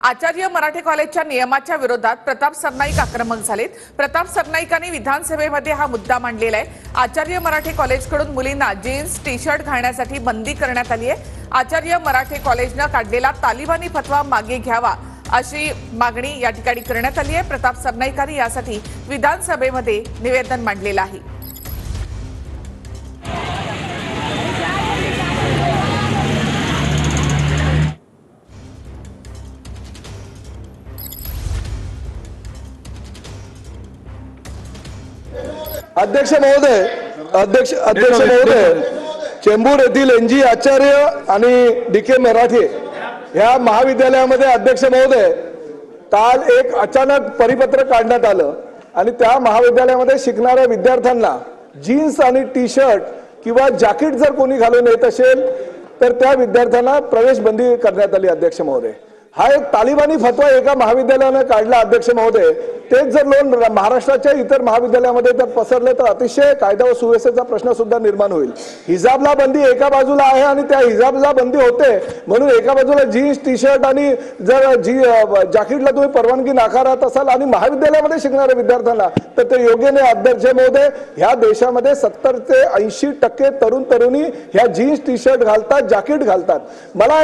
आचार्य मराठे कॉलेजच्या नियमाच्या विरोधात प्रताप सरनाईक आक्रमक झालेत। प्रताप सरनाईकांनी विधानसभेमध्ये हा मुद्दा मांडलेला आहे। आचार्य मराठे कॉलेजकडून मुलींना जीन्स टी शर्ट घालण्यासाठी बंदी करण्यात आली आहे। आचार्य मराठे कॉलेजनं काढलेला तालिबानी फतवा मागे घ्यावा अशी मागणी या ठिकाणी करण्यात आली आहे। प्रताप सरनाईकांनी यासाठी विधानसभेमध्ये निवेदन मांडलेलं आहे। अध्यक्ष महोदय, चेंबूर येथील एनजी आचार्य आणि डीके मराठे ह्या महाविद्यालयामध्ये अध्यक्ष महोदय काल एक अचानक परिपत्र काढण्यात आलं आणि त्या महाविद्यालयामध्ये शिकणाऱ्या विद्यार्थ्यांना जीन्स आणि टी शर्ट किंवा जॅकेट जर कोणी घालून येत असेल तर त्या विद्यार्थ्यांना प्रवेश बंदी करण्यात आली। अध्यक्ष महोदय, हा एक तालिबानी फतवा एका महाविद्यालयाने काढला। अध्यक्ष महोदय, तेच जर लोन महाराष्ट्राच्या इतर महाविद्यालयामध्ये जर पसरले तर अतिशय कायदा व सुव्यवस्थेचा प्रश्न सुद्धा निर्माण होईल। हिजाबला बंदी एका बाजूला आहे आणि त्या हिजाबला बंदी होते म्हणून एका बाजूला जीन्स टी शर्ट आणि जर जॅकेटला तुम्ही परवानगी नाकारत असाल आणि महाविद्यालयामध्ये शिकणाऱ्या विद्यार्थ्यांना तर ते योग्य नाही। अध्यक्ष महोदय, ह्या देशामध्ये 70 ते 80% तरुण तरुणी ह्या जीन्स टी शर्ट घालतात, जॅकेट घालतात। मला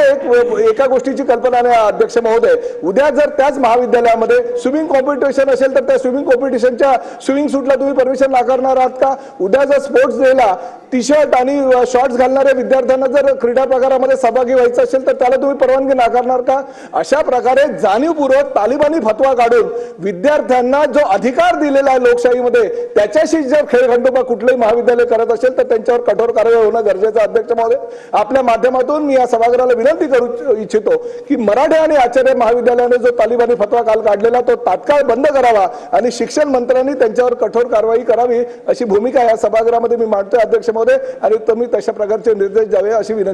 एका गोष्टीची कल्पना नाही अध्यक्ष महोदय, उद्या जर त्याच महाविद्यालयामध्ये स्विमिंग कॉम्पिटिशन असेल तर त्या स्विमिंग कॉम्पिटिशनच्या स्विमिंग सूटला तुम्ही परमिशन नाकारणार आहात का? उद्या जर स्पोर्ट्स डेला टी शर्ट आणि शॉर्ट्स घालणाऱ्या विद्यार्थ्यांना जर क्रीडा प्रकारामध्ये सहभागी व्हायचं असेल तर त्याला तुम्ही परवानगी नाकारणार का? अशा प्रकारे जाणीवपूर्वक तालिबानी फतवा काढून विद्यार्थ्यांना जो अधिकार दिलेला आहे लोकशाहीमध्ये त्याच्याशी जर खेळखंडोबा कुठलंही महाविद्यालय करत असेल तर त्यांच्यावर कठोर कारवाई होणं गरजेचं आहे। अध्यक्ष महोदय, आपल्या माध्यमातून मी या सभागृहाला विनंती करू इच्छितो की मराठे आणि आचार्य महाविद्यालयाने जो तालिबानी फतवा काल काढलेला तो तात्काळ बंद करावा आणि शिक्षण मंत्र्यांनी त्यांच्यावर कठोर कारवाई करावी अशी भूमिका या सभागृहामध्ये मी मांडतोय। अध्यक्ष महोदय, आणि तुम्ही तशा प्रकारचे निर्देश द्यावे अशी विनंती